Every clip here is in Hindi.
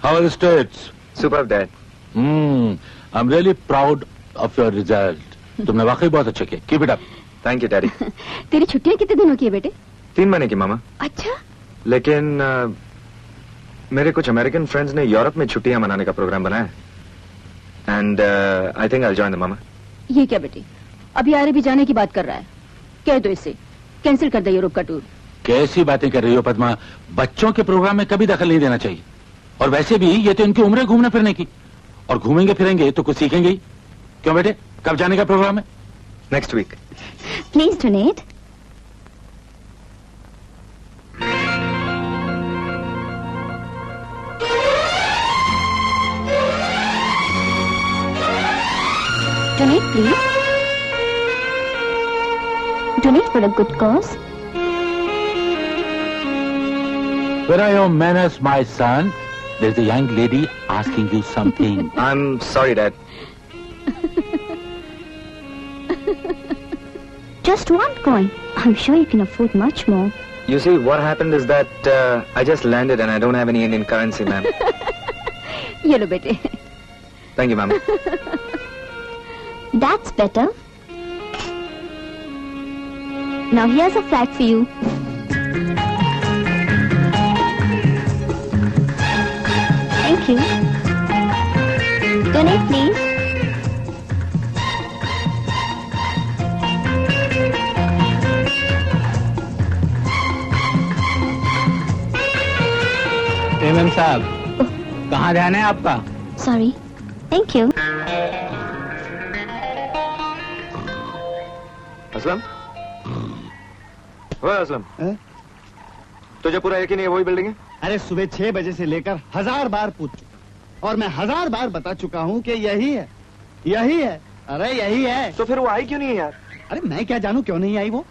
How are the states? Superb, Dad. I'm really proud of your result. तुमने वाकई बहुत अच्छा किया. Keep it up. Thank you, Daddy. तेरी छुट्टियां कितने दिन हो गई है बेटे? 3 महीने की मामा. अच्छा. लेकिन मेरे कुछ अमेरिकन फ्रेंड्स ने यूरोप में छुट्टियां मनाने का प्रोग्राम बनाया है. And I think I'll join them, मामा. ये क्या बेटे? अभी आरे भी जाने की बात कर रहा है. कह दो इसे कैंसिल कर दे यूरोप का टूर. कैसी बातें कर रही हो पद्मा? बच्चों के प्रोग्राम में कभी दखल नहीं देना चाहिए. और वैसे भी ये तो इनकी उम्र है घूमने फिरने की. और घूमेंगे फिरेंगे तो कुछ सीखेंगे ही. क्यों बेटे? कब जाने का प्रोग्राम है? Next week. Please donate. Donate, please. Donate for a good cause. Where are your manners, my son? There's a young lady asking you something. I'm sorry, Dad. Just one coin. I'm sure you can afford much more. You see, what happened is that I just landed and I don't have any Indian currency, ma'am. ये लो बेटे. Thank you, ma'am. That's better. Now here's a flag for you. Thank you. Donate, please. MM साहब, कहाँ ध्यान है आपका? Sorry. Thank you. असलम? ओए असलम, तुझे पूरा यकीन है वही बिल्डिंग है? अरे सुबह 6 बजे से लेकर 1000 बार पूछ चुका और मैं 1000 बार बता चुका हूँ कि यही है, यही है. अरे यही है. तो फिर वो आई क्यों नहीं है यार? अरे मैं क्या जानूँ क्यों नहीं आई वो.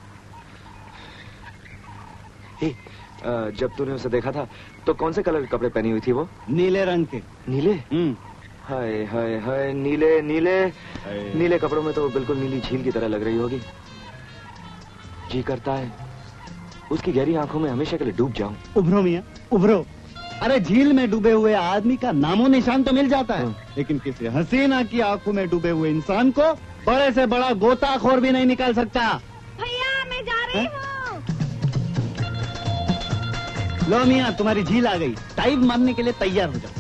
जब तूने उसे देखा था तो कौन से कलर के कपड़े पहनी हुई थी वो? नीले रंग के. नीले? हाय हाय हाय, नीले नीले नीले कपड़ों में तो बिल्कुल नीली झील की तरह लग रही होगी. जी करता है उसकी गहरी आंखों में हमेशा के लिए डूब जाऊं. उभरो मियां, उभरो. अरे झील में डूबे हुए आदमी का नामो निशान तो मिल जाता है, लेकिन किसी हसीना की आंखों में डूबे हुए इंसान को बड़े से बड़ा गोताखोर भी नहीं निकाल सकता. भैया मैं जा रही हूँ. लो मियां, तुम्हारी झील आ गई. टाइम मारने के लिए तैयार हो जाओ.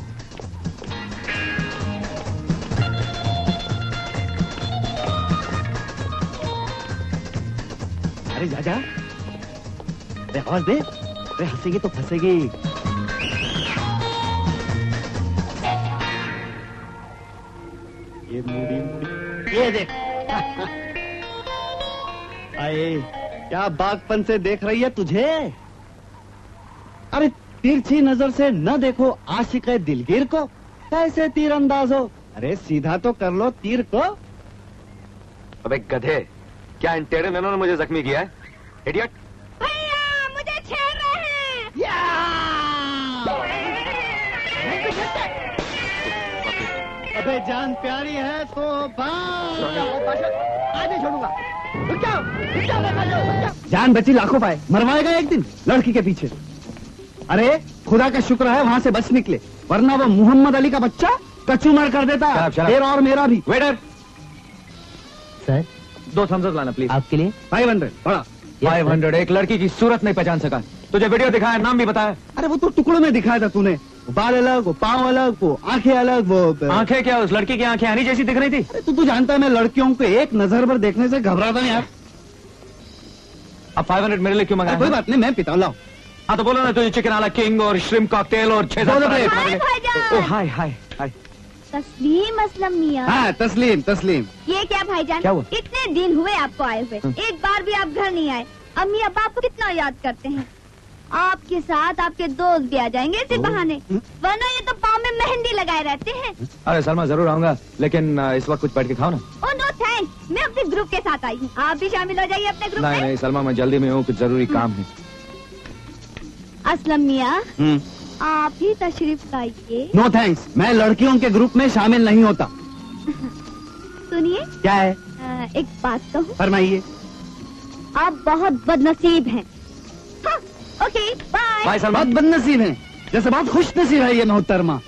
अरे जा जा. अरे आवाज दे. अरे हंसेगी तो फंसेगी. ये मुड़ी मुड़ी ये देख. आए क्या बागपन से देख रही है तुझे. अरे तिरछी नजर से न देखो आशिक़े दिलगीर को. कैसे तीर अंदाज हो. अरे सीधा तो कर लो तीर को. अबे गधे, क्या इन टेढ़े नैनों ने मुझे जख्मी किया है? इडियट. भैया मुझे छेड़ रहे हैं. अबे जान प्यारी है तो आगे छोड़ूंगा. जान बची लाखों पाए, मरवाएगा एक दिन लड़की के पीछे. अरे खुदा का शुक्र है वहाँ से बच निकले, वरना वो मोहम्मद अली का बच्चा कचूमर कर देता. तेरा और मेरा भी. वेटर सर 2 थम्स अप लाना प्लीज. आपके लिए 500 बड़ा. 500. एक लड़की की सूरत नहीं पहचान सका. तुझे वीडियो दिखाया, नाम भी बताया. अरे वो तो टुकड़ों में दिखाया था तूने. बाल अलग, वो पाँव अलग, वो आंखें अलग. वो आंखें क्या, उस लड़की की आंखें हनी जैसी दिख रही थी. अरे तू जानता है मैं लड़कियों को एक नजर पर देखने से घबराता नहीं यार. अब 500 मेरे लिए क्यों मंगाया? कोई बात नहीं, मैं पिता लाओ. हाँ तो बोलो ना, तुझे चिकन आला किंग और श्रिम्प कॉकटेल और 6 हाय हाय हाय. तस्लीम असलम मियां. हाँ तस्लीम तस्लीम. ये क्या भाईजान, क्या हुआ? इतने दिन हुए आपको आए हुए, एक बार भी आप घर नहीं आए. अम्मी अब्बा आपको कितना याद करते हैं. आपके साथ आपके दोस्त भी आ जाएंगे इसी बहाने, वरना ये तो पाँव में मेहंदी लगाए रहते हैं. अरे सलमा जरूर आऊंगा, लेकिन इस वक्त कुछ बैठ के खाओ ना. ओह नो थैंक्स, मैं अपने ग्रुप के साथ आई हूँ. आप भी शामिल हो जाइए अपने ग्रुप में. नहीं सलमा, मैं जल्दी में हूँ, कुछ जरूरी काम है. असलम मियाँ आप ही तशरीफ लाइए. नो थैंक्स, मैं लड़कियों के ग्रुप में शामिल नहीं होता. सुनिए. क्या है? एक बात कहूँ. फरमाइए. आप बहुत बदनसीब हैं. हाँ, ओके बाय. बाय सलमा. बहुत बदनसीब हैं, जैसे बहुत खुश नसीब है ये मोहतरमा.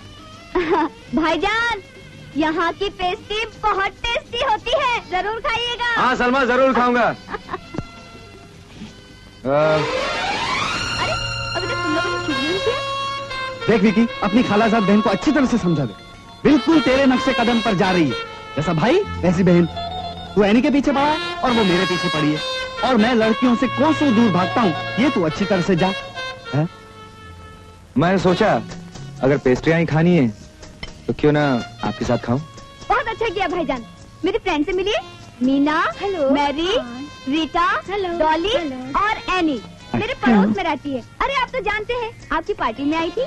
भाईजान, यहाँ की पेस्ट्री बहुत टेस्टी होती है, जरूर खाइएगा। हाँ सलमा, जरूर खाऊंगा। अरे अभी तक तुम लोगों ने शुरू नहीं किया। देख विकी, अपनी खालाजाद बहन को अच्छी तरह से समझा दे। बिल्कुल तेरे नक्शे कदम पर जा रही है। जैसा भाई वैसी बहन। तू एनी के पीछे पड़ा है और वो मेरे पीछे पड़ी है, और मैं लड़कियों से कोसों दूर भागता हूँ। ये तू अच्छी तरह से जा। है? मैंने सोचा अगर पेस्ट्रियाँ ही खानी है तो क्यों ना आपके साथ खाऊं। बहुत अच्छा किया भाईजान। मेरी फ्रेंड से मिलिए। Meena, hello, Mary, Rita, hello, Dolly और एनी मेरे पड़ोस में रहती है। अरे आप तो जानते हैं, आपकी पार्टी में आई थी।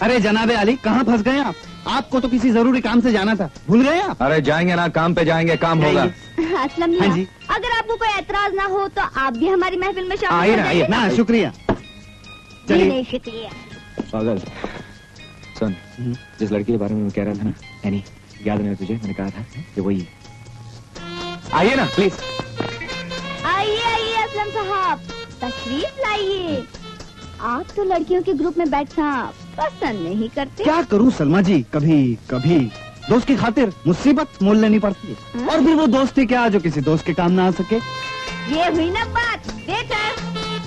अरे जनाबे अली, कहाँ फंस गए आप? आपको तो किसी जरूरी काम से जाना था, भूल गए आप? अरे जाएंगे ना, काम पे जाएंगे, काम होगा। असलम मियां, हाँ जी। अगर आपको कोई एतराज ना हो तो आप भी हमारी महफिल में शामिल आइए हो ना, आइए जाइए। ना। शुक्रिया। जी चलिए। नहीं, शुक्रिया। पागल सुन, जिस लड़की के बारे में मैं कह रहा था ना, यानी याद नहीं तुझे, मैंने कहा था कि वही है। आइए ना प्लीज। आइए आइए असलम साहब, तशरीफ लाइए। आप तो लड़कियों के ग्रुप में बैठना पसंद नहीं करते। क्या करूं सलमा जी, कभी कभी दोस्त की खातिर मुसीबत मोल लेनी पड़ती है। और भी वो दोस्ती क्या जो किसी दोस्त के काम ना आ सके। ये हुई ना बात। वेटर,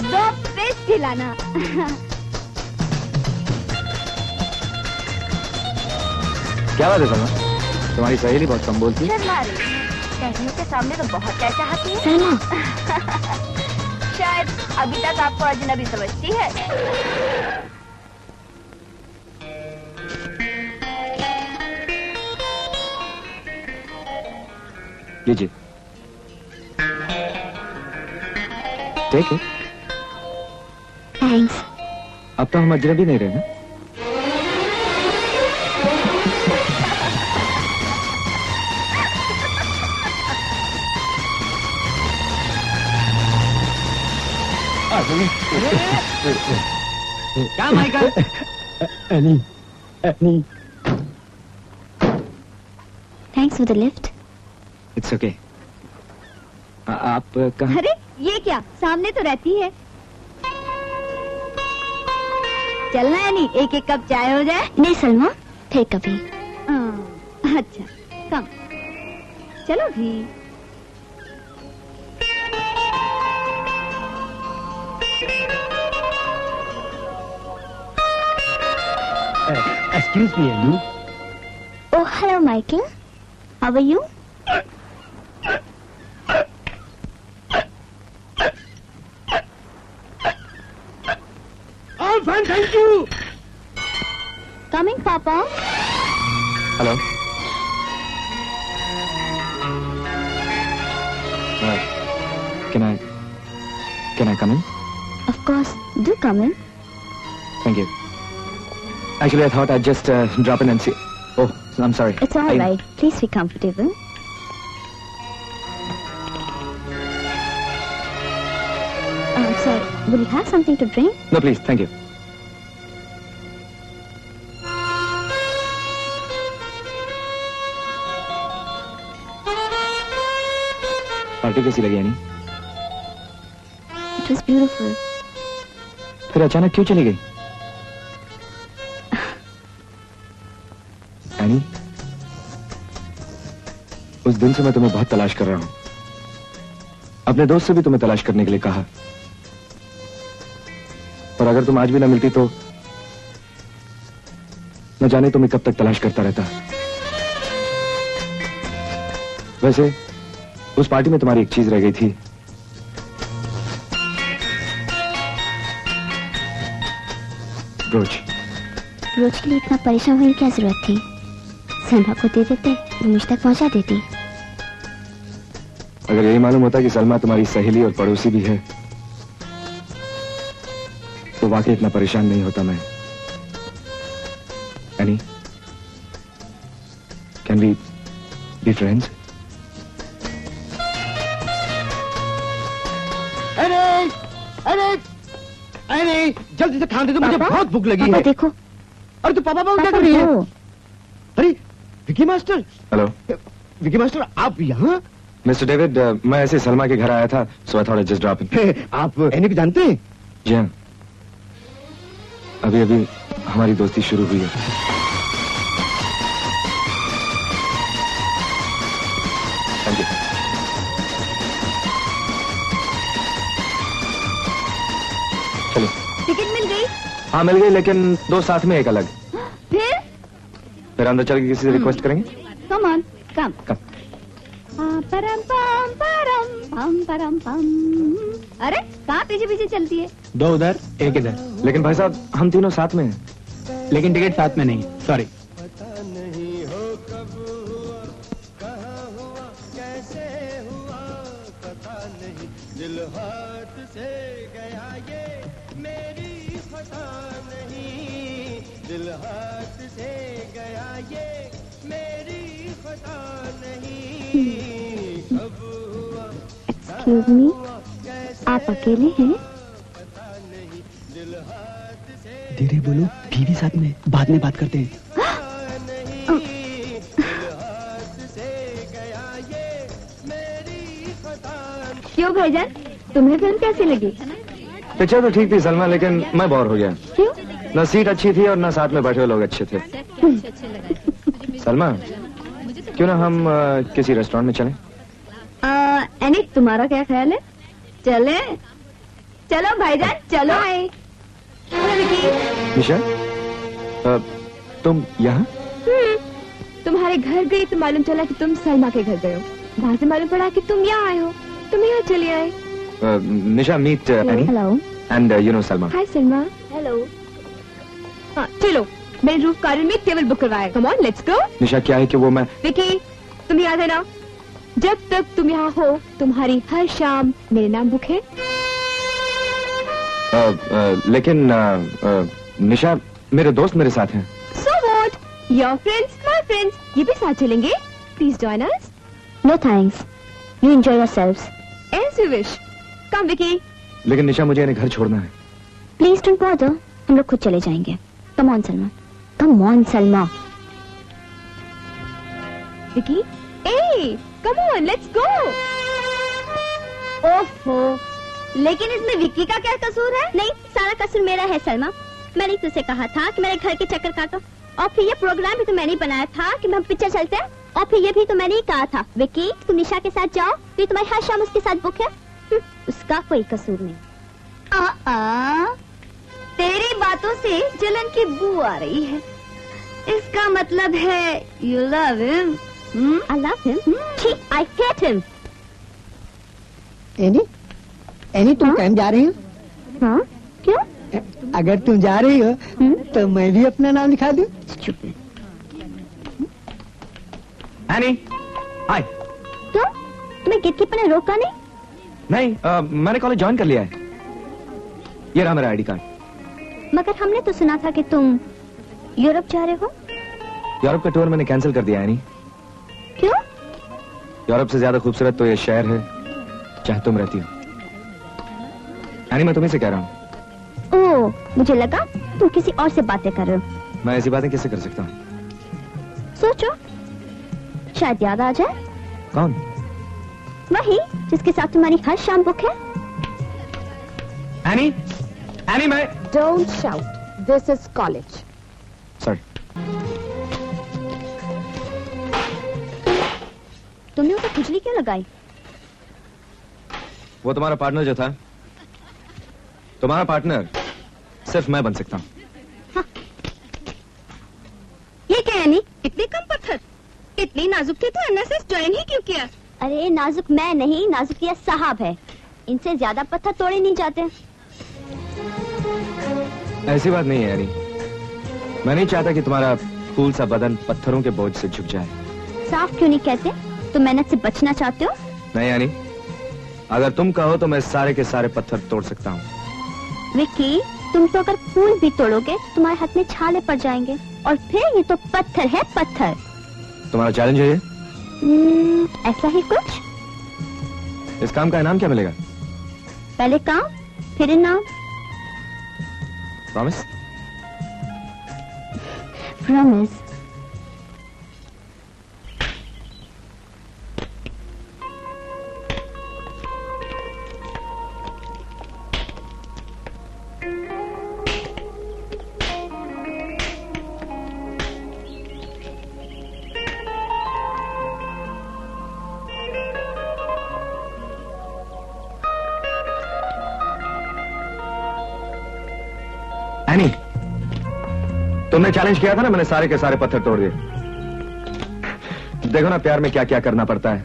2 पेस्ट खिलाना। क्या बात है सलमा, तुम्हारी सहेली बहुत कम बोलती है। सहेलियों के सामने तो बहुत क्या चाहती है। शायद अभी तक आपको अजनबी समझती है। लीजिए, टेक इट। थैंक्स। अब तो हम अजनबी नहीं रहे ना। क्या Michael? Any, any. Thanks for the lift. It's okay. आप कहाँ? अरे ये क्या, सामने तो रहती है। चलना है नहीं, एक एक कप चाय हो जाए। नहीं सलमा, फिर कभी। अच्छा कम, चलो भी। Excuse me, Anu. Oh, hello, Michael. How are you? Oh, fine, thank you. Coming, Papa. Hello. Can I come in? Of course, do come in. Thank you. Actually, I thought I'd just drop in and see. Oh, I'm sorry. It's all right. Please be comfortable. I'm sorry. Will you have something to drink? No, please. Thank you. Party कैसी लगी यानी? It was beautiful. फिर अचानक क्यों चली गई? यानी उस दिन से मैं तुम्हें बहुत तलाश कर रहा हूं। अपने दोस्त से भी तुम्हें तलाश करने के लिए कहा, और अगर तुम आज भी ना मिलती तो न जाने तुम्हें कब तक तलाश करता रहता। वैसे उस पार्टी में तुम्हारी एक चीज रह गई थी। ब्रोच। ब्रोच के लिए इतना परेशान होने की क्या जरूरत थी? सलमा को दे देते, वो मुझ तक पहुंचा देती। अगर यही मालूम होता कि सलमा तुम्हारी सहेली और पड़ोसी भी है तो वाकई इतना परेशान नहीं होता मैं। Annie, can we be friends? अरे अरे अरे जल्दी से खाने दो, मुझे बहुत भूख लगी है। देखो। अरे तो पापा क्या कर रही है? अरे Vicky master. Hello Vicky master, आप यहाँ? मिस्टर डेविड, मैं ऐसे सलमा के घर आया था, so I thought I just drop in. आप एनी को जानते हैं? जी हाँ। अभी अभी हमारी दोस्ती शुरू हुई है। Thank you. चलो। टिकट मिल गई? हाँ मिल गई, लेकिन दो साथ में एक अलग। फिर अंदर चल के किसी से रिक्वेस्ट करेंगे। Come on come. परम पम परम परम पम। अरे कहाँ पीछे पीछे चलती है? दो उधर एक इधर, लेकिन भाई साहब हम तीनों साथ में हैं। लेकिन टिकट साथ में नहीं, सॉरी। एक्सक्यूज मी, आप अकेले हैं? धीरे बोलो, बीवी साथ में, बाद में बात करते हैं। क्यों भाईजान, तुम्हें फिल्म कैसी लगी? पिक्चर तो ठीक थी सलमा, लेकिन मैं बोर हो गया। क्यों? न सीट अच्छी थी और न साथ में बैठे हुए लोग अच्छे थे। सलमा, क्यों ना हम किसी रेस्टोरेंट में चलें? एनी, तुम्हारा क्या ख्याल है? चले? चलो भाईजान, चलो। निशा, तुम यहाँ? तुम्हारे घर गई तो मालूम चला कि तुम सलमा के घर गए हो। वहाँ से मालूम पड़ा कि तुम यहाँ आए हो, तुम यहाँ चले आए। Nisha, meet Annie hello and you know Salma. Hi Salma. Hello. हाँ चलो, मैंने रूफ गार्डन में टेबल बुक करवाया। Come on let's go. निशा, क्या है कि वो मैं विकी, तुम याद है ना, जब तक तुम यहाँ हो तुम्हारी हर शाम मेरे नाम बुक है। लेकिन निशा, मेरे दोस्त मेरे साथ हैं। So what? Your friends, my friends, ये भी साथ चलेंगे। Please join us. No thanks. You enjoy yourselves. As you wish. Come Vicky. लेकिन निशा, मुझे इन्हें घर छोड़ना है। Please don't bother. हम लोग खुद चले जाएंगे। Come on Salma. Come on Salma. Vicky? Hey, come on, let's go. ओहो, लेकिन इसमें विक्की का क्या कसूर है? नहीं, सारा कसूर मेरा है सलमा। मैंने तुझसे कहा था कि मेरे घर के चक्कर काटो, और फिर ये प्रोग्राम भी तो मैंने ही बनाया था कि हम पिक्चर चलते हैं, और फिर ये भी तो मैंने ही कहा था विक्की तुम निशा के साथ जाओ, फिर तुम्हारी हर शाम उसके साथ बुक है। उसका कोई कसूर नहीं। तेरी बातों से जलन की बू आ रही है। इसका मतलब है you love him. I love him. I hate him. Any तुम कहीं जा रही हो? हाँ? क्यों? अगर तुम जा रही हो तो मैं भी अपना नाम लिखा दूं। एनी, हाय। क्यों? तुम्हें गेटकीपर ने रोका नहीं? नहीं, मैंने कॉलेज ज्वाइन कर लिया है। ये रहा मेरा आईडी कार्ड। मगर हमने तो सुना था कि तुम यूरोप जा रहे हो। यूरोप का टूर मैंने कैंसिल कर दिया है। नहीं, क्यों? यूरोप से ज्यादा खूबसूरत तो ये शहर है जहाँ तुम रहती हो। यानी मैं तुम्हीं से कह रहा हूँ। ओह, मुझे लगा तुम किसी और से बातें कर रहे हो। मैं ऐसी बातें कैसे कर सकता हूँ? सोचो, शायद याद आ जाए। कौन? वही जिसके साथ तुम्हारी हर शाम बुक है। एनी, एनी, मैं Don't shout. This is college. Sorry. तुमने उसे खुजली क्यों लगाई? वो तुम्हारा पार्टनर जो था, तुम्हारा पार्टनर सिर्फ मैं बन सकता हूँ। हाँ। ये क्या है? इतने कम पत्थर, इतनी नाजुक थे तो एनएसएस ज्वाइन ही क्यों किया? अरे नाजुक मैं नहीं, नाजुक ये साहब है। इनसे ज्यादा पत्थर तोड़े नहीं जाते। ऐसी बात नहीं है यानी, मैं नहीं चाहता कि तुम्हारा फूल सा बदन पत्थरों के बोझ से झुक जाए। साफ क्यों नहीं कहते? तुम मेहनत से बचना चाहते हो? नहीं यानी, अगर तुम कहो तो मैं सारे के सारे पत्थर तोड़ सकता हूँ। विक्की, तुम तो अगर फूल भी तोड़ोगे तुम्हारे हाथ में छाले पड़ जाएंगे, और फिर ये तो पत्थर है, पत्थर। तुम्हारा चैलेंज है ये? ऐसा ही कुछ। इस काम का इनाम क्या मिलेगा? पहले काम फिर इनाम। प्रॉमिस? प्रॉमिस। तुमने चैलेंज किया था ना, मैंने सारे के सारे पत्थर तोड़ दिए। देखो ना प्यार में क्या क्या करना पड़ता है।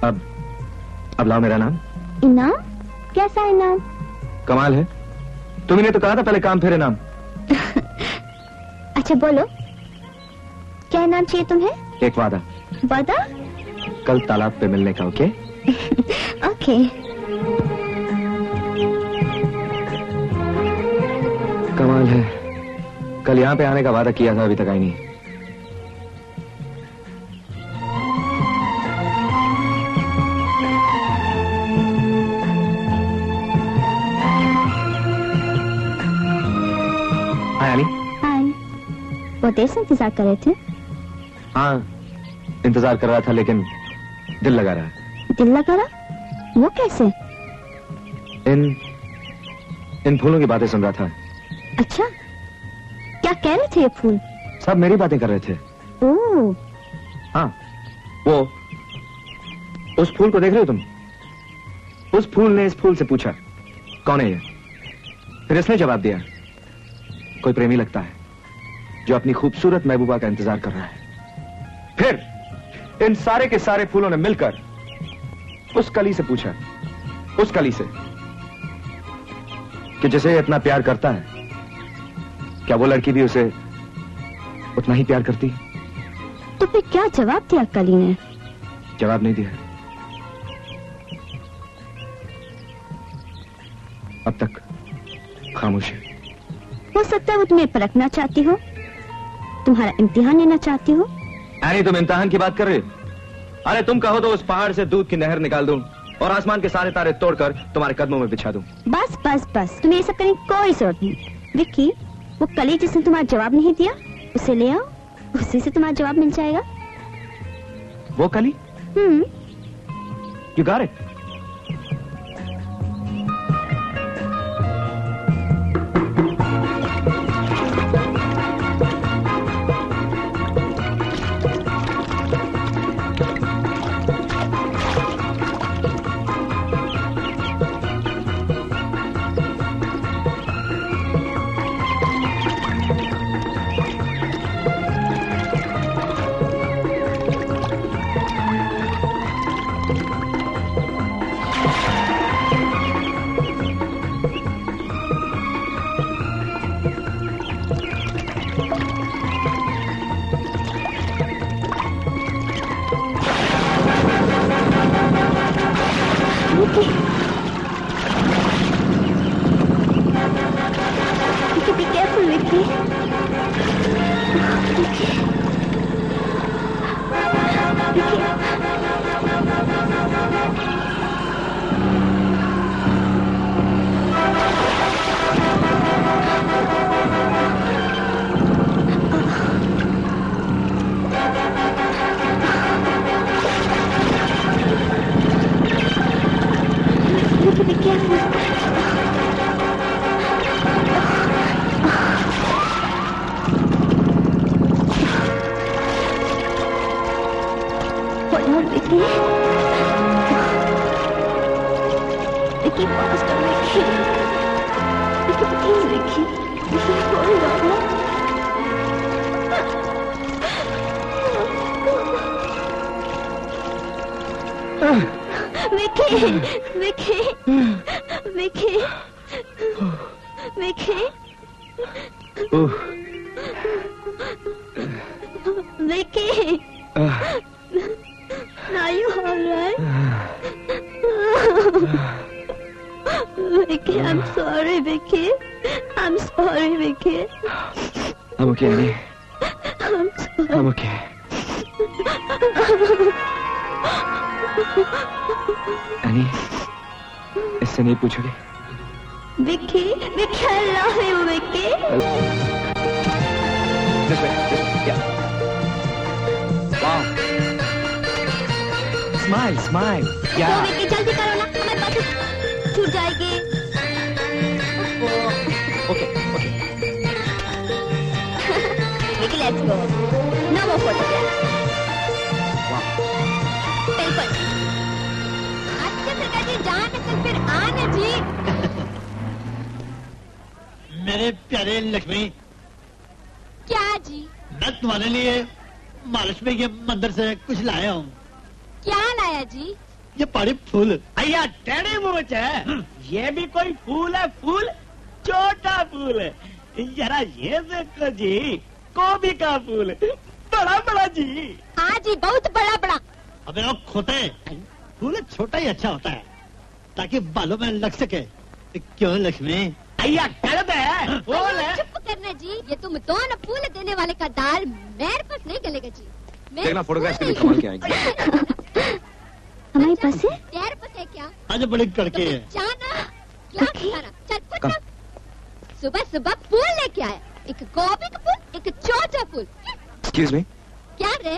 अब लाओ मेरा नाम। इनाम? कैसा इनाम? कमाल है, तुमने तो कहा था पहले काम फिर इनाम। अच्छा बोलो, क्या इनाम चाहिए तुम्हें? एक वादा। वादा? कल तालाब पे मिलने का। ओके? ओके। कमाल है, कल यहाँ पे आने का वादा किया था, अभी तक आई नहीं। हाय अली। हाय। बहुत देर से इंतजार कर रहे थे? हाँ, इंतजार कर रहा था लेकिन दिल लगा रहा है। दिल लगा रहा? वो कैसे? इन फूलों की बातें सुन रहा था। अच्छा, क्या कह रहे थे ये फूल? सब मेरी बातें कर रहे थे। ओह। हाँ, वो उस फूल को देख रहे हो तुम? उस फूल ने इस फूल से पूछा कौन है ये? फिर इसने जवाब दिया कोई प्रेमी लगता है जो अपनी खूबसूरत महबूबा का इंतजार कर रहा है। फिर इन सारे के सारे फूलों ने मिलकर उस कली से पूछा, उस कली से, कि जिसे इतना प्यार करता है क्या वो लड़की भी उसे उतना ही प्यार करती? तो फिर क्या जवाब दिया कली ने? जवाब नहीं दिया। अब तक खामोश है। हो सकता है वो तुम्हें परखना चाहती हो, तुम्हारा इम्तिहान लेना चाहती हो। एनी, तुम इम्तिहान की बात कर रहे हो? अरे तुम कहो तो उस पहाड़ से दूध की नहर निकाल दूं और आसमान के सारे तारे तोड़कर तुम्हारे कदमों में बिछा दूं। बस बस बस, तुम्हें ये सब करने की कोई जरूरत नहीं। विक्की, वो कली जिसने तुम्हारा जवाब नहीं दिया, उसे ले आओ, उसी से तुम्हारा जवाब मिल जाएगा। वो कली? You got it. Be careful, Vicky. Vicky, be careful. Vicky, Vicky, faster, Vicky. Vicky, please, Vicky. Vicky, hold on. Vicky, Vicky, Vicky, Vicky. Vicky. Are you alright? Vicky, I'm sorry, Vicky. I'm sorry, Vicky. I'm okay, Annie. I'm sorry. I'm okay. Annie, इससे नहीं पूछोगे? Vicky, Vicky, I love you, Vicky. This way, yeah. Wow. Smile, smile. तो विक्की जल्दी करो ना, हमारे पास छूट जाएगी। Okay, okay. Vicky, let's go. No more photographs. Wow. बिल्कुल। अच्छा सरकार जी, जान तो फिर आना जी। मेरे प्यारे लक्ष्मी, जी? मैं तुम्हारे लिए महालक्ष्मी के मंदिर से कुछ लाया हूँ। क्या लाया जी? ये पड़ी फूल। भैया टेढ़ी मूंछ है, ये भी कोई फूल है? फूल छोटा फूल है, जरा ये देखो जी, गोभी का फूल बड़ा बड़ा जी। हाँ जी, बहुत बड़ा बड़ा। अबे वो खोते, फूल छोटा ही अच्छा होता है ताकि बालों में लग सके। क्यों लक्ष्मी? भैया गलत है, फूल है। चुप करना जी, ये तुम दोनों फूल देने वाले का दाल मेरे पास नहीं गलेगा जी। देखना फोटोग्राफ के लिए कमाल के आएंगे। हमारे पास है? तेरे पास है क्या? आज बड़ी कड़के है। जाना क्या खाना? चल फुट। सुबह सुबह फूल लेके आया, एक गोभी का फूल, एक छोटा फूल। एक्सक्यूज मी, क्या रे?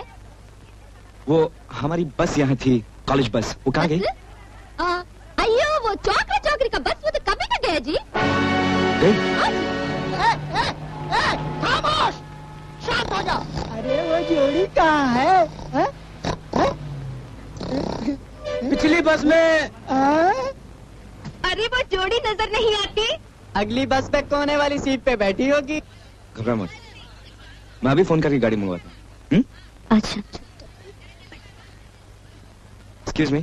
वो हमारी बस यहाँ थी, कॉलेज बस, वो कहाँ गई? अयो वो चौकरी का बस, वो तो कभी का गया जी। गई? खामोश, शांत हो जाओ। अरे वो जोड़ी कहाँ है? पिछली बस में। अरे वो जोड़ी नजर नहीं आती। अगली बस पे कोने वाली सीट पे बैठी होगी। घबरा मत, मैं अभी फोन करके गाड़ी मंगवाता हूँ। अच्छा। Excuse me,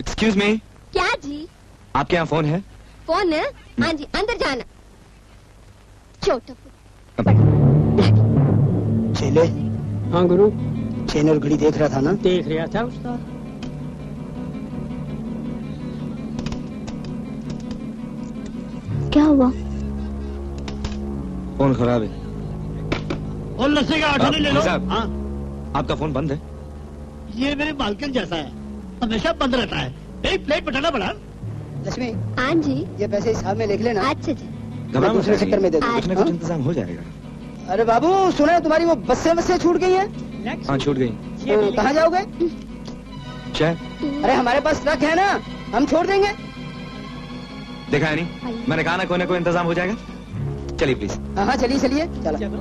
excuse me. क्या जी? आपके यहाँ फोन है? फोन? हाँ जी, अंदर जाना। छोटा फूल। चेले। हाँ गुरु। चेन और घड़ी देख रहा था ना? देख रहा था उस्ताद। क्या हुआ? फोन खराब है। और लस्सी का आटा नहीं ले लो। साहब, हाँ, आपका फोन बंद है। ये मेरे मालकिन जैसा है, हमेशा बंद रहता है। एक प्लेट बैठाना पड़ा। लक्ष्मी, हाँ जी। ये पैसे हिसाब में लिख लेना। अच्छा जी। घबरा मत, दूसरे चक्कर में दे दो। कुछ न कुछ इंतजाम हो जाएगा। अरे बाबू, सुना है तुम्हारी वो बसें छूट गई हैं? हाँ, छूट गई। कहाँ जाओगे? चाय? अरे हमारे पास ट्रक है ना, हम छोड़ देंगे। देखा है नहीं, मैंने कहा ना कोई ना कोई इंतजाम हो जाएगा। चलिए प्लीज। हाँ चलिए चलिए, चलो।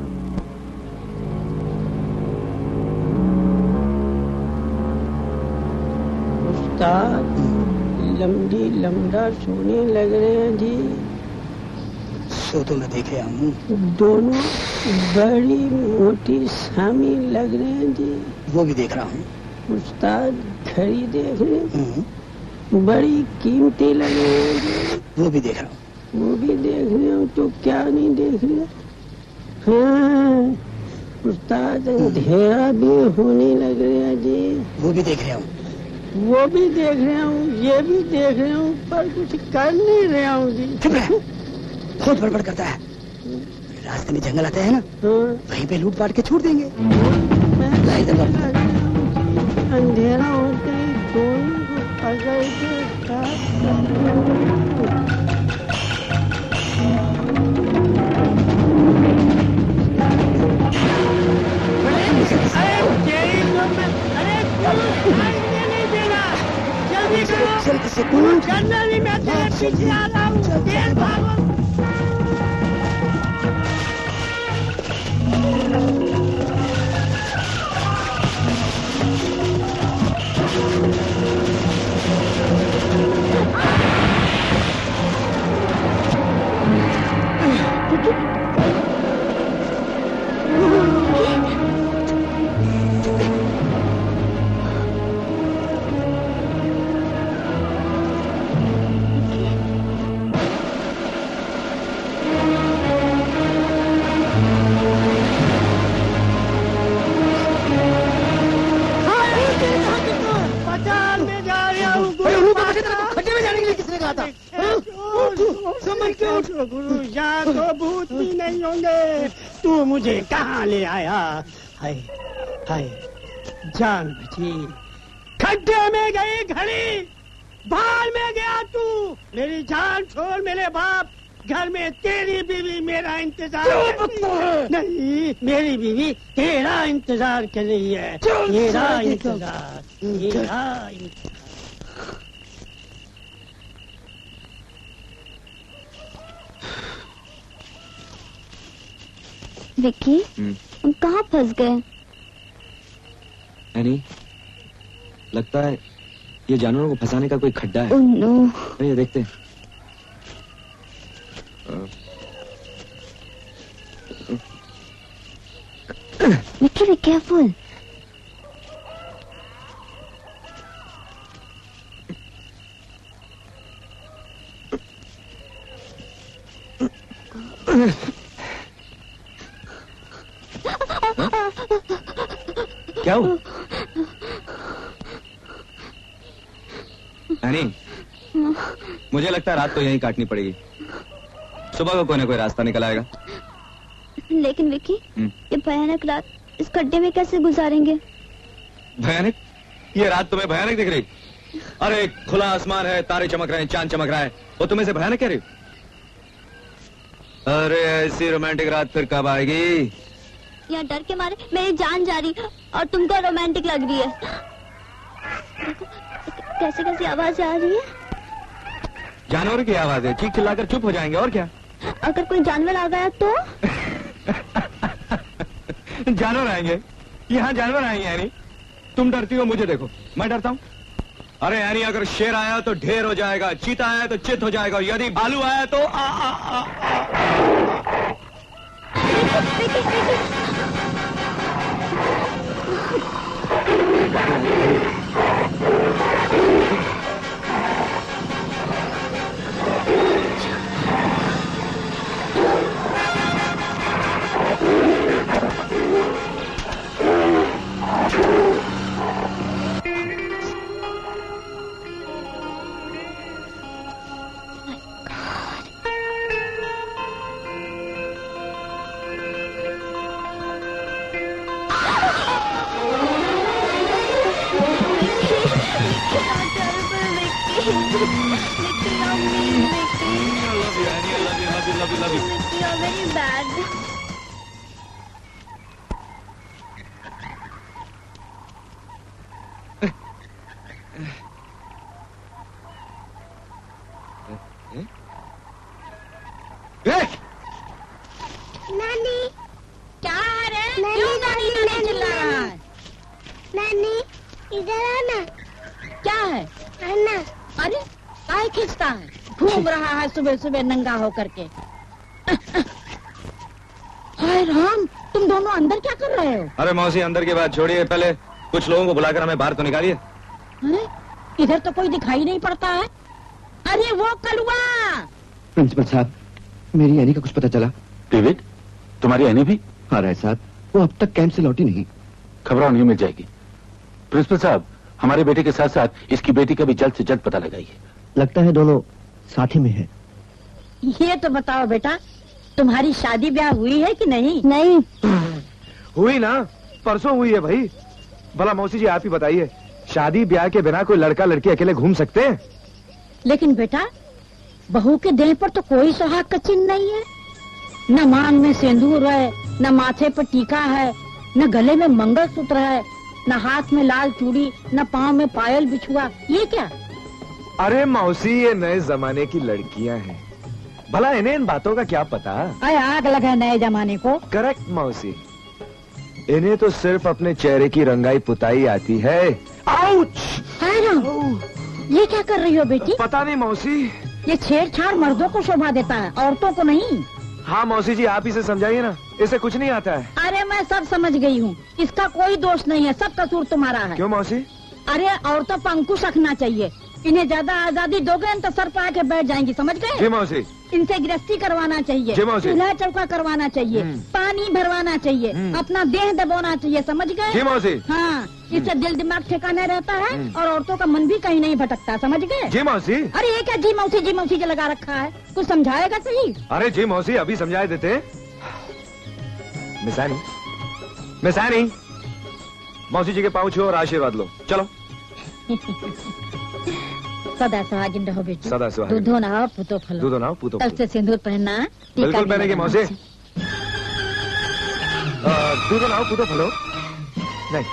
उस्ताद लंबी लंबा सोने लग रहे हैं जी। सो तो मैं देख रहा हूँ। दोनों बड़ी मोटी सामी लग रहे हैं जी। वो भी देख रहा हूँ। उस्ताद घड़ी देख रहे हैं, बड़ी कीमती लग रहे हैं जी। वो भी देख रहा हूँ। वो भी देख रहे हो तो क्या नहीं देख रहे? हाँ उस्ताद, अंधेरा भी होने लग रहा जी। वो भी देख रहा हूँ। वो भी देख रहा हूँ, ये भी देख रहा हूँ, पर कुछ कर नहीं रहा हूँ जी। चुप रह, बहुत बड़बड़ करता है। रास्ते में जंगल आता है ना, वहीं पे लूट पाट के छोड़ देंगे। अंधेरा होते ही दोनों को पकड़ के जल्दी से कूद। जनरली मैं तेरे पीछे आ रहा हूँ, तेज भागो। गुरु यहाँ तो भूत भी नहीं होंगे, तू मुझे कहाँ ले आया? हाय हाय, जान बची। खड्डे में गई घड़ी, बाहर में गया तू। मेरी जान छोड़ मेरे बाप, घर में तेरी बीवी मेरा इंतजार नहीं, मेरी बीवी तेरा इंतजार कर रही है। मेरा इंतजार, मेरा इंतजार। विक्की, हम कहाँ फंस गए? नहीं, लगता है ये जानवरों को फंसाने का कोई खड्डा है। Oh no. ये देखते हैं। Vicky, be careful. क्या हुआ? एनी, मुझे लगता है रात तो यहीं काटनी पड़ेगी। सुबह को कोई ना कोई रास्ता निकल आएगा। लेकिन विक्की, ये भयानक रात इस गड्ढे में कैसे गुजारेंगे? भयानक? ये रात तुम्हें भयानक दिख रही? अरे खुला आसमान है, तारे चमक रहे हैं, चांद चमक रहा है, वो तुम्हें से भयानक कह रही? अरे ऐसी रोमांटिक रात फिर कब आएगी? यहाँ डर के मारे मेरी जान जा रही और तुमको रोमांटिक लग रही है। कैसे कैसी आवाज आ रही है? जानवर की आवाज है, चीख चिल्लाकर चुप हो जाएंगे और क्या। अगर कोई जानवर आ गया तो? जानवर आएंगे? यहाँ जानवर आएंगे यानी? तुम डरती हो, मुझे देखो, मैं डरता हूँ? अरे यानी अगर शेर आया तो ढेर हो जाएगा, चीता आया तो चित हो जाएगा, यदि भालू आया तो सुबह नंगा होकर के। हाय राम, तुम दोनों अंदर क्या कर रहे हो? अरे मौसी, अंदर की बात छोड़िए, पहले कुछ लोगों को बुलाकर हमें बाहर तो निकालिए। अरे इधर तो कोई दिखाई नहीं पड़ता है। अरे वो कलुआ। प्रिंसिपल साहब, मेरी एनी का कुछ पता चला? डेविड, तुम्हारी एनी भी? हाँ राय साहब, वो अब तक कैंप से लौटी नहीं। खबरों नहीं मिल जाएगी। प्रिंसिपल साहब, हमारे बेटे के साथ साथ इसकी बेटी का भी जल्द से जल्द पता लगाइए। लगता है दोनों साथ ही में है। ये तो बताओ बेटा, तुम्हारी शादी ब्याह हुई है कि नहीं? नहीं हुई ना, परसों हुई है भाई। भला मौसी जी आप ही बताइए, शादी ब्याह के बिना कोई लड़का लड़की अकेले घूम सकते हैं? लेकिन बेटा, बहू के देह पर तो कोई सुहाग का चिन्ह नहीं है। न मांग में सिंदूर है, न माथे पर टीका है, न गले में मंगलसूत्र है, न हाथ में लाल चूड़ी, न पाँव में पायल बिछुआ। ये क्या? अरे मौसी, ये नए जमाने की लड़कियां हैं, भला इन्हें इन बातों का क्या पता? अरे आग लगा नए जमाने को। करेक्ट मौसी, इन्हें तो सिर्फ अपने चेहरे की रंगाई पुताई आती है। आउच! हाय राम, ये क्या कर रही हो बेटी? पता नहीं मौसी। ये छेड़छाड़ मर्दों को शोभा देता है, औरतों को नहीं। हाँ मौसी जी, आप इसे समझाइए ना, इसे कुछ नहीं आता है। अरे मैं सब समझ गई हूँ, इसका कोई दोष नहीं है, सब कसूर तुम्हारा है। क्यों मौसी? अरे औरतों पर अंकुश रखना चाहिए। इन्हें ज्यादा आजादी दोगे तो सर पर आके बैठ जाएंगी, समझ गए? जी मौसी। इनसे गृहस्थी करवाना चाहिए, चूल्हा चौका करवाना चाहिए, पानी भरवाना चाहिए, अपना देह दबाना चाहिए, समझ गए? जी मौसी। हाँ, इससे दिल दिमाग ठिकाने रहता है और औरतों का मन भी कहीं नहीं भटकता, समझ गए? जी मौसी। अरे ये क्या जी मौसी जो लगा रखा है, कुछ समझाएगा सही? अरे जी मौसी, अभी समझा देते। मिसानी, मिसानी, मौसी जी के पाँव छुओ और आशीर्वाद लो, चलो। सदा सुहागिन रहो बेटी, सदा सुहागिन। दूधो नहाओ पूतो फलो, दूधो नहाओ पूतो तब से सिंदूर पहनना, बिल्कुल पहनेगी मौसी। दूधो नहाओ पूतो फलो। नहीं।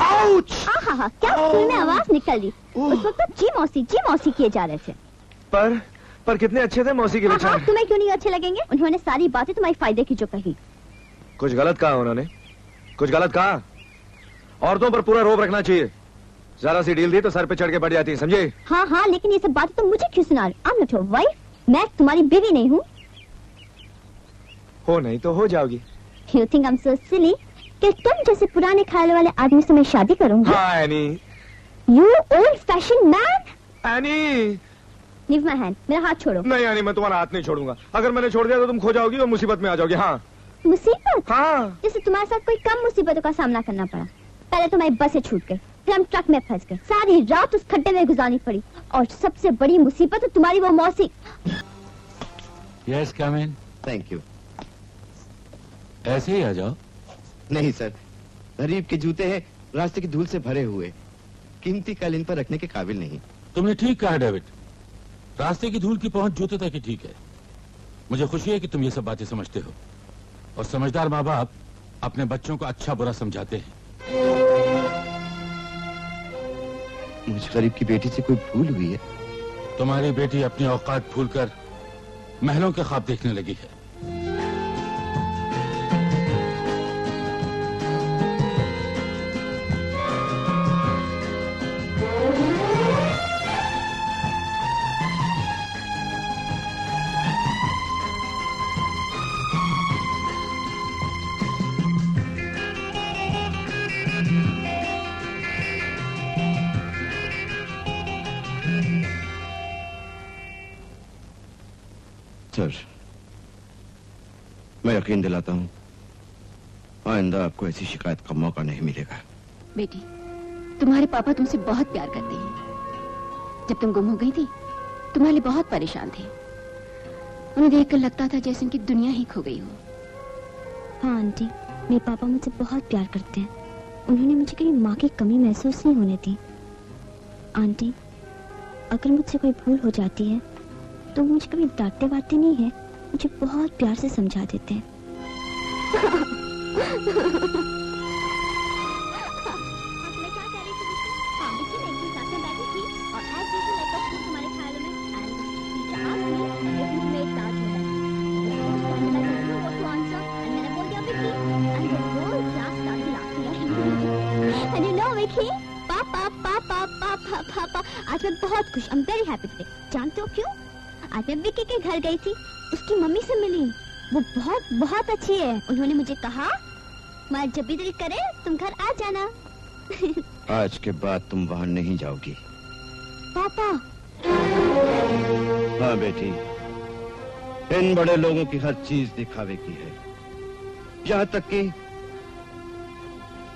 आउच! हाँ, क्या स्कूल में आवाज निकल रही। उस वक्त जी मौसी किए जा रहे थे। पर कितने अच्छे थे मौसी के विचार। तुम्हें क्यों नहीं अच्छे लगेंगे? उन्होंने सारी बातें तुम्हारे फायदे की जो कही। कुछ गलत कहा उन्होंने, कुछ गलत कहा। औरतों पर पूरा रोब रखना चाहिए, जरा सी ढील दी तो सर पे चढ़ के बैठ जाती है, समझे? हाँ, लेकिन ये सब बातें तो मुझे क्यों सुना रहे? I am not your wife, मैं तुम्हारी बीवी नहीं हूँ। हो नहीं तो हो जाओगी। You think I'm so silly? कि तुम जैसे पुराने ख्याल वाले आदमी से मैं शादी करूंगी? हाँ any. You old fashioned man? Any. Leave my hand. मेरा हाथ छोड़ो। नहीं एनी, मैं तुम्हारा हाथ नहीं छोड़ूंगा। अगर मैंने छोड़ दिया तो तुम खो जाओगी और मुसीबत में आ जाओगी। हाँ। मुसीबत? हाँ। जैसे तुम्हारे साथ कोई कम मुसीबतों का सामना करना पड़ा। पहले तुम्हारी बसें छूट गई, फिर हम ट्रक में फंस गए, सारी रात उस खड्डे में गुजारनी पड़ी, और सबसे बड़ी मुसीबत तो तुम्हारी वो मौसी। Yes, come in. Thank you. ऐसे ही आ जाओ। नहीं सर, गरीब के जूते हैं, रास्ते की धूल से भरे हुए, कीमती कालीन पर रखने के काबिल नहीं। तुमने ठीक कहा डेविड, रास्ते की धूल की पहुंच जूते तक ही ठीक है। मुझे खुशी है कि तुम ये सब बातें समझते हो, और समझदार माँ बाप अपने बच्चों को अच्छा बुरा समझाते हैं। मुझ गरीब की बेटी से कोई भूल हुई है? तुम्हारी बेटी अपनी औकात भूलकर महलों के ख्वाब देखने लगी है। सर, मैं यकीन दिलाता हूं, आइंदा आपको ऐसी शिकायत का मौका नहीं मिलेगा। बेटी, तुम्हारे पापा तुमसे बहुत प्यार करते हैं। जब तुम गुम हो गई थी, तुम्हारे लिए बहुत परेशान थे। उन्हें देखकर लगता था जैसे उनकी दुनिया ही खो गई हो। हाँ आंटी, मेरे पापा मुझसे बहुत प्यार करते हैं। उन्होंने मुझे कभी माँ की कमी महसूस नहीं होने दी। आंटी, अगर मुझसे कोई भूल हो जाती है तो मुझे कभी डांटते वाटते नहीं है, मुझे बहुत प्यार से समझा देते हैं। पापा, आज मैं बहुत खुश, I'm very happy today। जानते हो क्यों? आज मैं विक्की के घर गई थी, उसकी मम्मी से मिली। वो बहुत बहुत अच्छी है। उन्होंने मुझे कहा, मैं जब भी दिल करे तुम घर आ जाना। आज के बाद तुम वहां नहीं जाओगी। पापा। हाँ बेटी, इन बड़े लोगों की हर चीज दिखावे की है, यहाँ तक कि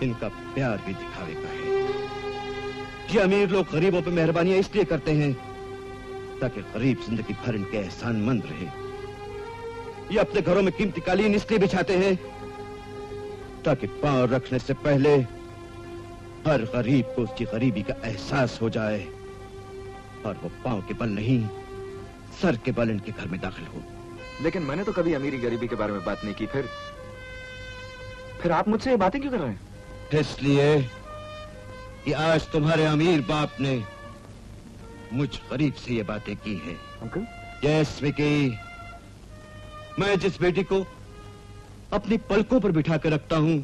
इनका प्यार भी दिखावे का है। ये अमीर लोग गरीबों पे मेहरबानियां इसलिए करते हैं ताकि गरीब जिंदगी भर इनके एहसानमंद रहे। ये अपने घरों में कीमती कालीन इसलिए बिछाते हैं ताकि पांव रखने से पहले हर गरीब को उसकी गरीबी का एहसास हो जाए और वो पांव के बल नहीं, सर के बल इनके घर में दाखिल हो। लेकिन मैंने तो कभी अमीरी गरीबी के बारे में बात नहीं की। फिर आप मुझसे ये बातें क्यों कर रहे हैं? इसलिए कि आज तुम्हारे अमीर बाप ने मुझ गरीब से ये बातें की है। अंकल? यस विकी, मैं जिस बेटी को अपनी पलकों पर बिठा कर रखता हूं,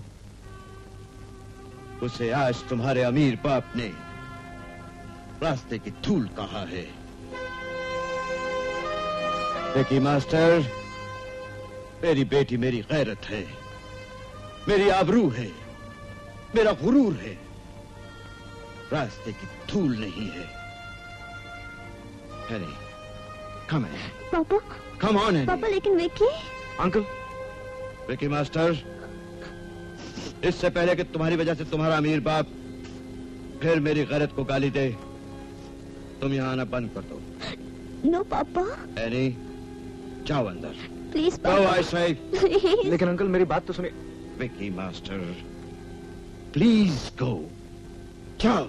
उसे आज तुम्हारे अमीर बाप ने रास्ते की धूल कहा है। विकी मास्टर, मेरी बेटी मेरी गैरत है, मेरी आबरू है, मेरा गुरूर है, रास्ते की धूल नहीं है। Annie, come in. पापा। Come on, Annie. पापा, लेकिन विकी। अंकल। विकी मास्टर, इससे पहले कि तुम्हारी वजह से तुम्हारा अमीर बाप फिर मेरी गैरत को गाली दे, तुम यहाँ आना बंद कर दो। नो पापा। एनी, जाओ अंदर। प्लीज पापा। Go, I say. लेकिन अंकल मेरी बात तो सुनिए। विकी मास्टर, प्लीज गो, जाओ।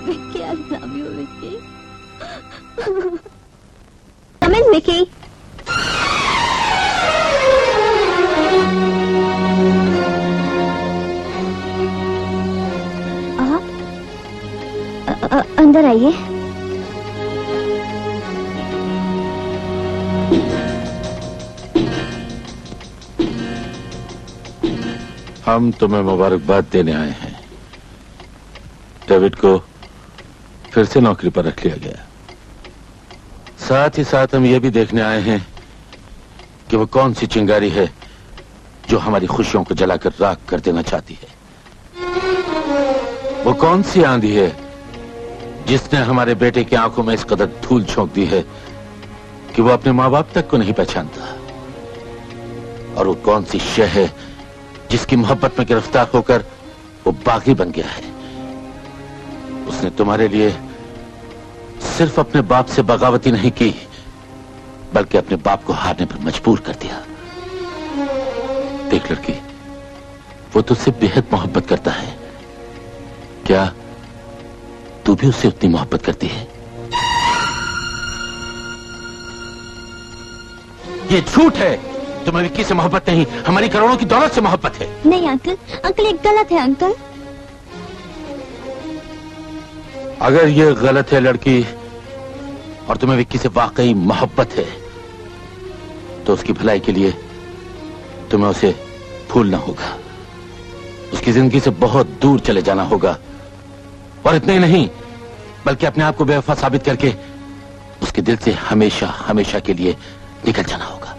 Vicky, I love you, Vicky. Come in, Vicky. अंदर आइए। हम तुम्हें मुबारकबाद देने आए हैं। डेविड को फिर से नौकरी पर रख लिया गया। साथ ही साथ हम ये भी देखने आए हैं कि वो कौन सी चिंगारी है जो हमारी खुशियों को जलाकर राख कर देना चाहती है। वो कौन सी आंधी है जिसने हमारे बेटे की आंखों में इस कदर धूल झोंक दी है कि वो अपने माँ बाप तक को नहीं पहचानता। और वो कौन सी शय है जिसकी मोहब्बत में गिरफ्तार होकर वो बागी बन गया है। उसने तुम्हारे लिए सिर्फ अपने बाप से बगावती नहीं की, बल्कि अपने बाप को हारने पर मजबूर कर दिया। देख लड़की, वो तुझसे बेहद मोहब्बत करता है। क्या तू भी उससे उतनी मोहब्बत करती है? ये झूठ है। तुम्हें विक्की से मोहब्बत नहीं, हमारी करोड़ों की दौलत से मोहब्बत है। नहीं अंकल, अंकल ये गलत है अंकल। अगर ये गलत है लड़की और तुम्हें विक्की से वाकई मोहब्बत है तो उसकी भलाई के लिए तुम्हें उसे भूलना होगा, उसकी जिंदगी से बहुत दूर चले जाना होगा। और इतना ही नहीं, बल्कि अपने आप को बेवफा साबित करके उसके दिल से हमेशा हमेशा के लिए निकल जाना होगा।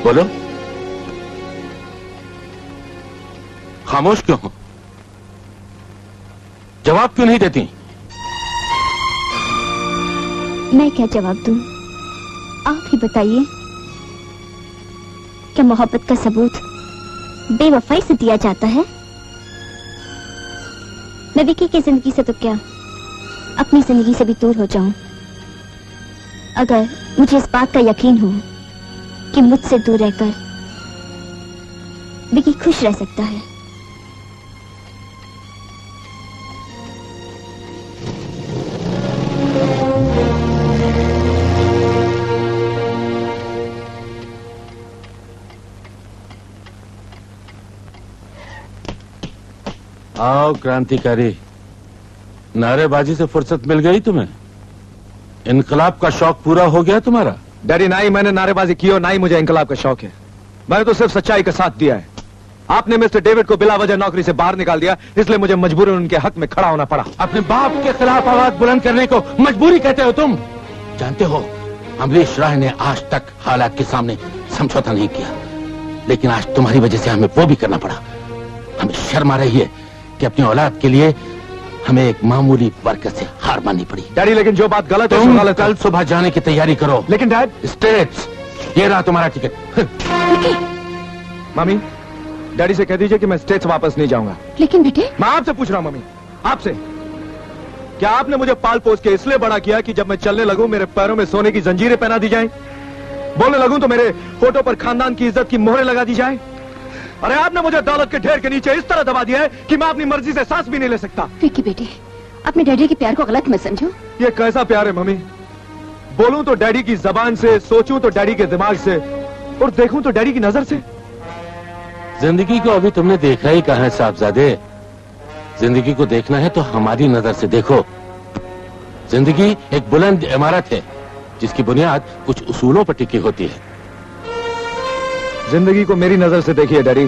बोलो, खामोश क्यों हो? जवाब क्यों नहीं देती? मैं क्या जवाब दूं? आप ही बताइए। क्या मोहब्बत का सबूत बेवफाई से दिया जाता है? मैं विकी की जिंदगी से तो क्या, अपनी जिंदगी से भी दूर हो जाऊं, अगर मुझे इस बात का यकीन हो कि मुझसे दूर रहकर विकी खुश रह सकता है। आओ क्रांतिकारी, नारेबाजी से फुर्सत मिल गई तुम्हें? इनकलाब का शौक पूरा हो गया तुम्हारा? डैडी, ना ही मैंने नारेबाजी की और ना ही मुझे इनकलाब का शौक है। मैंने तो सिर्फ सच्चाई का साथ दिया है। आपने मिस्टर डेविड को बिला वजह नौकरी से बाहर निकाल दिया, इसलिए मुझे मजबूरन उनके हक में खड़ा होना पड़ा। अपने बाप के खिलाफ आवाज बुलंद करने को मजबूरी कहते हो तुम? जानते हो, अमरीश राय ने आज तक हालात के सामने समझौता नहीं किया, लेकिन आज तुम्हारी वजह से हमें वो भी करना पड़ा। हमें शर्म आ रही है कि अपनी औलाद के लिए हमें एक मामूली वर्कर से हार माननी पड़ी। डैडी, लेकिन जो बात गलत है, तुम कल सुबह जाने की तैयारी करो। लेकिन डैड, स्टेट्स, ये रहा तुम्हारा टिकट। मम्मी, डैडी से कह दीजिए कि मैं स्टेट्स वापस नहीं जाऊंगा। लेकिन बेटे, मैं आपसे पूछ रहा हूं मम्मी, आपसे। क्या आपने मुझे पाल पोस के इसलिए बड़ा किया कि जब मैं चलने लगूं मेरे पैरों में सोने की जंजीरें पहना दी जाएं, बोलने लगूं तो मेरे होठों पर खानदान की इज्जत की मोहरें लगा दी जाएं? अरे आपने मुझे दौलत के ढेर के नीचे इस तरह दबा दिया है कि मैं अपनी मर्जी से सांस भी नहीं ले सकता। विक्की बेटे, अपने डैडी के प्यार को गलत मत समझो। ये कैसा प्यार है मम्मी? बोलूं तो डैडी की जबान से, सोचूं तो डैडी के दिमाग से, और देखूं तो डैडी की नजर से। जिंदगी को अभी तुमने देखा ही कहां है साहबजादे? जिंदगी को देखना है तो हमारी नजर से देखो। जिंदगी एक बुलंद इमारत है जिसकी बुनियाद कुछ उसूलों पर टिकी होती है। जिंदगी को मेरी नजर से देखिए डैडी।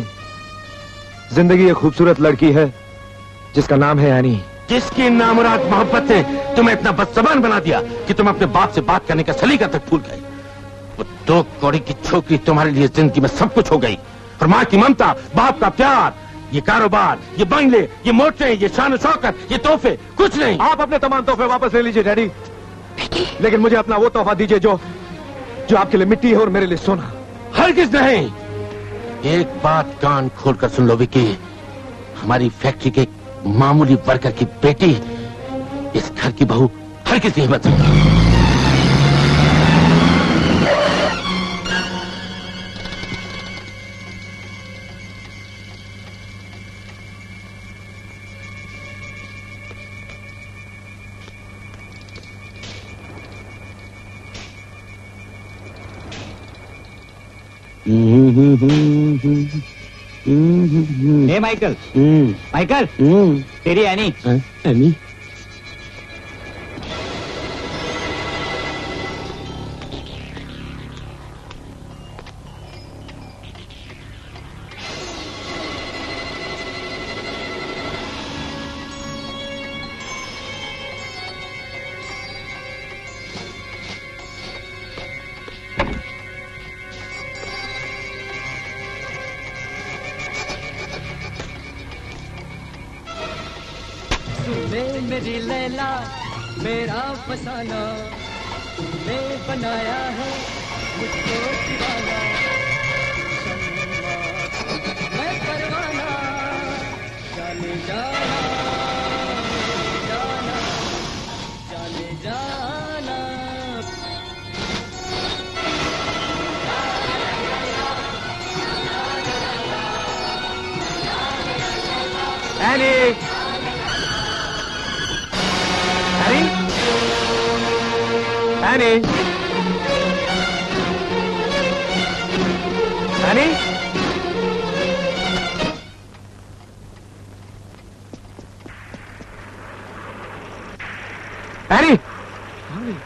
जिंदगी एक खूबसूरत लड़की है जिसका नाम है एनी। जिसकी नामुराद मोहब्बत ने तुम्हें इतना बदजबान बना दिया कि तुम अपने बाप से बात करने का सलीका तक भूल गए। वो 2 कौड़ी की छोकरी तुम्हारे लिए जिंदगी में सब कुछ हो गई, और माँ की ममता, बाप का प्यार, ये कारोबार, ये बंगले, ये मोटरें, ये शान शौकत, ये तोहफे, कुछ नहीं। आप अपने तमाम तोहफे वापस ले लीजिए डैडी, लेकिन मुझे अपना वो तोहफा दीजिए जो आपके लिए मिट्टी है और मेरे लिए सोना। हरगिज़ नहीं। एक बात कान खोलकर सुन लो विकी, हमारी फैक्ट्री के मामूली वर्कर की बेटी इस घर की बहू हरगिज़ नहीं बन सकती। हे माइकल, माइकल, तेरी एनी। एनी? तूने मेरी लैला मेरा फसाना, तूने बनाया है मुझको दीवाना, मैं परवाना, जाने जाना, जाना, जाने जाना। Annie! Annie? Annie? Annie? Annie? Annie?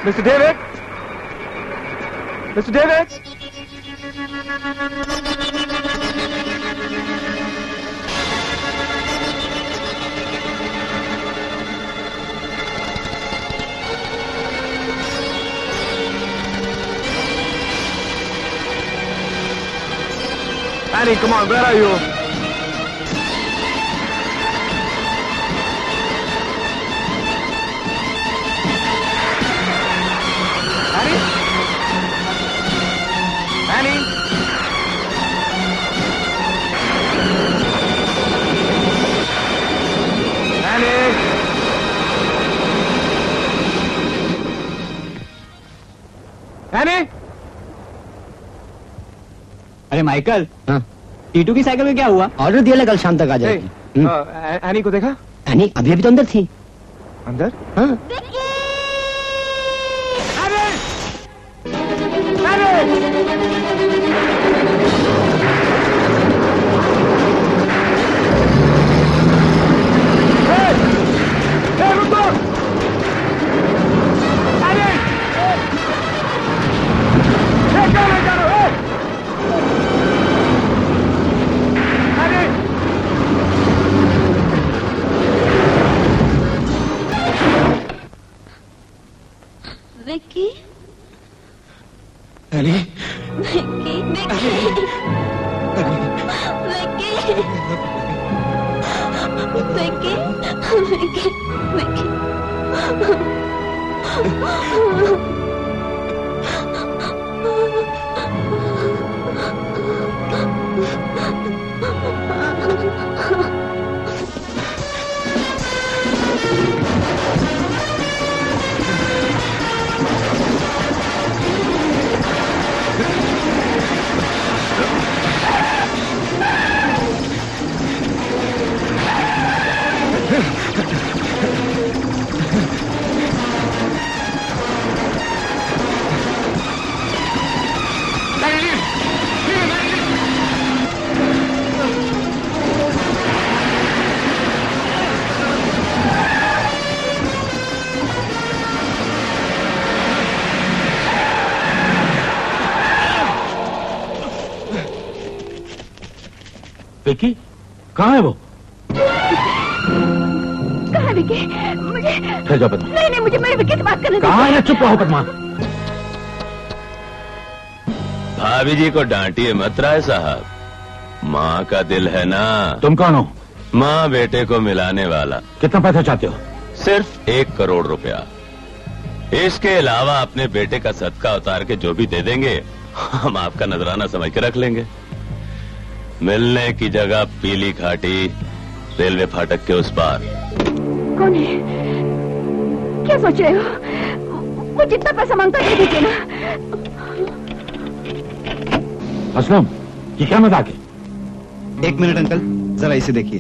Mr. David? Mr. David? Annie, come on, where are you? अरे माइकल, हाँ? टीटू की साइकिल में क्या हुआ? ऑर्डर दिया कल शाम तक आ जाएगी। एनी को देखा? एनी अभी अभी तो अंदर थी। अंदर? हाँ। विक्की, अरे विक्की, विक्की, विक्की, विक्की, विक्की, विक्की, कहाँ है वो? कहाँ है विक्की? मुझे ठहर जाओ पद्मा। नहीं, मुझे मेरे विक्की से बात करने दो। कहाँ है? चुप रहो पद्मा। भाभी जी को डांटिए मत राय साहब, माँ का दिल है ना। तुम कौन हो? माँ बेटे को मिलाने वाला। कितना पैसा चाहते हो? सिर्फ 1 करोड़ रुपया। इसके अलावा अपने बेटे का सदका उतार के जो भी दे देंगे हम आपका नजराना समझ के रख लेंगे। मिलने की जगह पीली घाटी, रेलवे फाटक के उस पार। कौन है? क्या सोच रहे हो? वो जितना पैसा मांगता है दीजिए ना। असलम, ये क्या मजाक है? 1 मिनट अंकल, जरा इसे देखिए।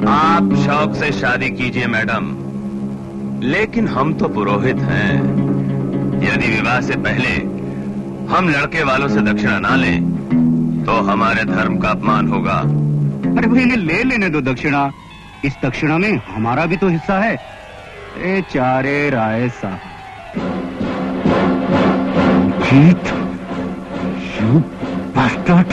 आप शौक से शादी कीजिए मैडम, लेकिन हम तो पुरोहित हैं। यदि विवाह से पहले हम लड़के वालों से दक्षिणा ना लें तो हमारे धर्म का अपमान होगा। अरे भाई, इन्हें ले लेने दो दक्षिणा। इस दक्षिणा में हमारा भी तो हिस्सा है। ए चारे राय साहब। जीत, you bastard।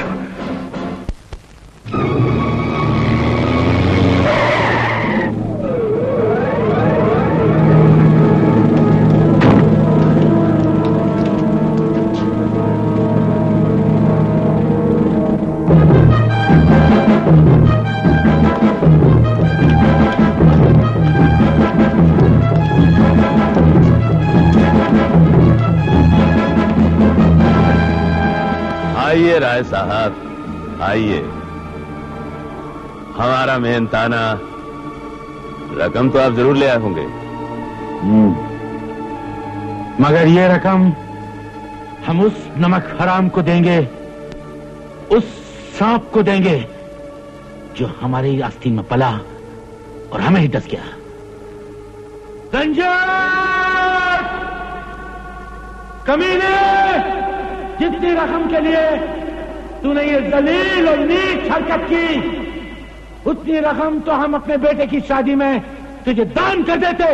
राय साहब, आइए। हमारा मेहनताना रकम तो आप जरूर ले आए होंगे। मगर ये रकम हम उस नमक हराम को देंगे, उस सांप को देंगे जो हमारी आस्तीन में पला और हमें ही डस गया। रंजन! कमीने! जितनी रकम के लिए तूने ये जलील और नीच हरकत की, उतनी रकम तो हम अपने बेटे की शादी में तुझे दान कर देते।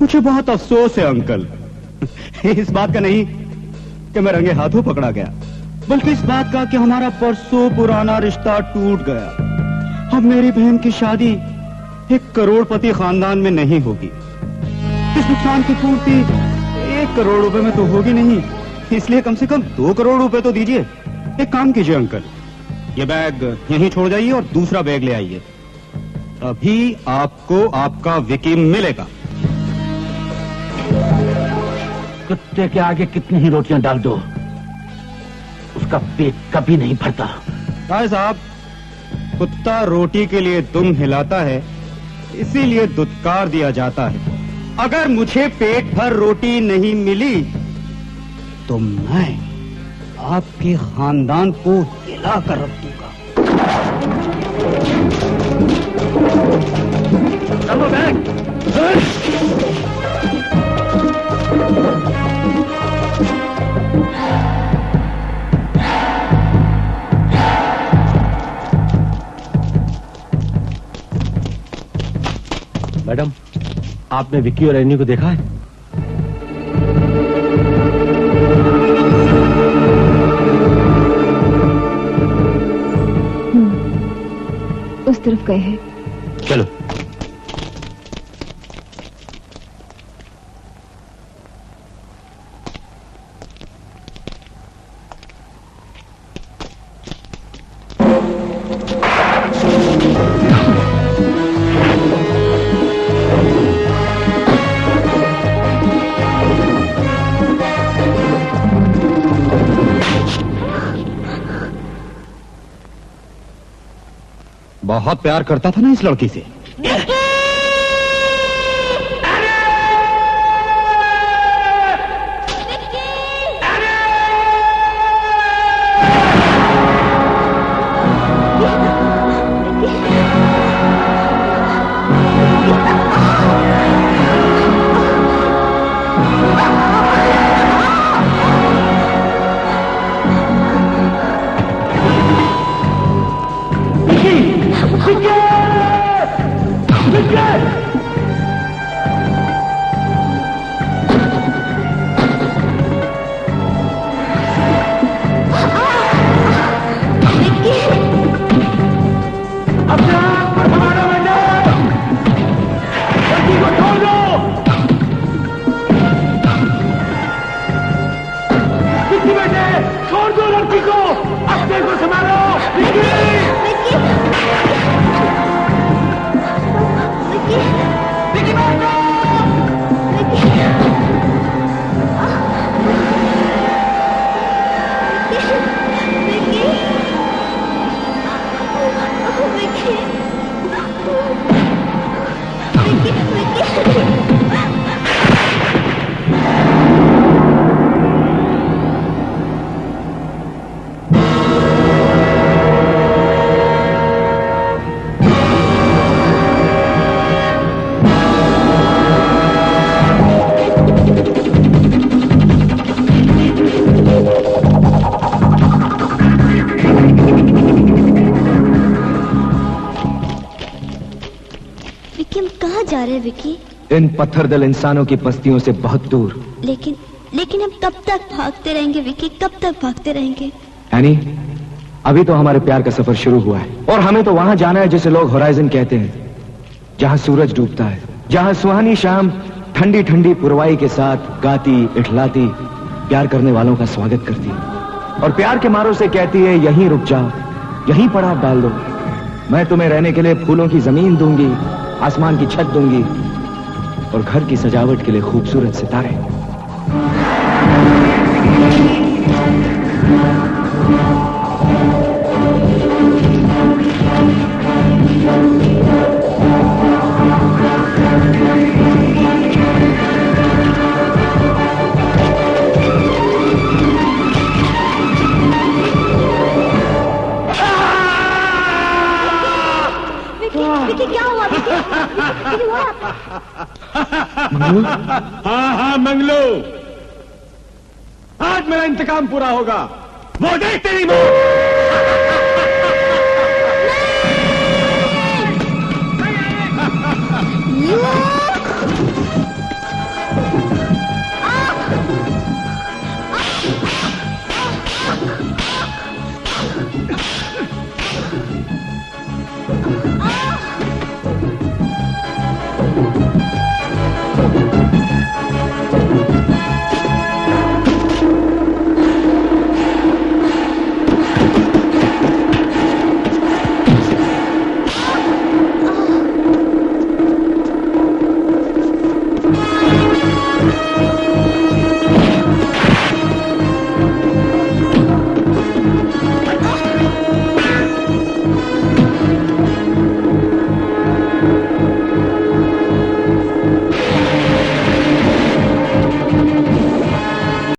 मुझे बहुत अफसोस है अंकल, इस बात का नहीं कि मैं रंगे हाथों पकड़ा गया, बल्कि इस बात का कि हमारा परसों पुराना रिश्ता टूट गया। अब मेरी बहन की शादी एक करोड़पति खानदान में नहीं होगी। इस नुकसान की पूर्ति 1 करोड़ रुपए में तो होगी नहीं, इसलिए कम से कम 2 करोड़ रुपए तो दीजिए। एक काम कीजिए अंकल, ये बैग यहीं छोड़ जाइए और दूसरा बैग ले आइए, अभी आपको आपका विकी मिलेगा। कुत्ते के आगे कितनी ही रोटियां डाल दो, उसका पेट कभी नहीं भरता। राय साहब, कुत्ता रोटी के लिए दुम हिलाता है, इसीलिए दुत्कार दिया जाता है। अगर मुझे पेट भर रोटी नहीं मिली तो मैं आपके खानदान को हिला कर रख दूंगा। चलो बैग। मैडम, आपने विक्की और एनी को देखा है? उस तरफ गए हैं। चलो। बहुत प्यार करता था ना इस लड़की से। इन पत्थरदिल इंसानों की बस्तियों से बहुत दूर। लेकिन हम कब तक भागते रहेंगे विकी, कब तक भागते रहेंगे? एनी, अभी तो हमारे प्यार का सफर शुरू हुआ है और हमें तो वहां जाना है जिसे लोग होराइजन कहते हैं, जहां सूरज डूबता है, जहां सुहानी शाम ठंडी ठंडी पुरवाई के साथ गाती इठलाती प्यार करने वालों का स्वागत करती है और प्यार के मारों से कहती है यहीं रुक जाओ, यहीं पड़ाव डाल दो, मैं तुम्हें रहने के लिए फूलों की जमीन दूंगी, आसमान की छत दूंगी, और घर की सजावट के लिए खूबसूरत सितारे। विकी क्या हुआ? विकी हुआ? मंगलू? हाँ मंगलू, आज मेरा इंतकाम पूरा होगा। वो देख तेरी मौत।